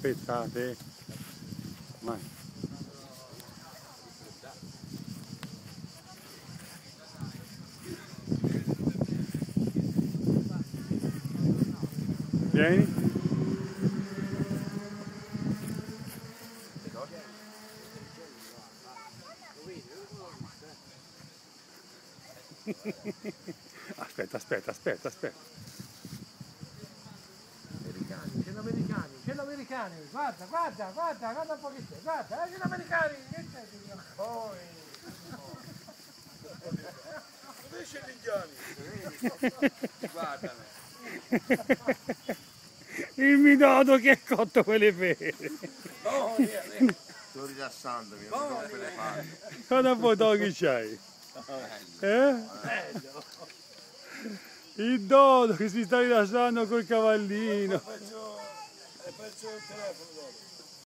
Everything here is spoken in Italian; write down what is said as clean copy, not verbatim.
aspettate. Vai. Vieni. Aspetta. C'è l'americani, guarda un pochettino, guarda, c'è l'americani, che c'è? Dove c'è l'indiani? Guardami. Il minodo che è cotto quelle pere. Sto rilassandomi, non mi rompe le palle. Quando foto che c'hai? Il dodo che si sta rilassando col cavallino. Faccio il telefono dopo.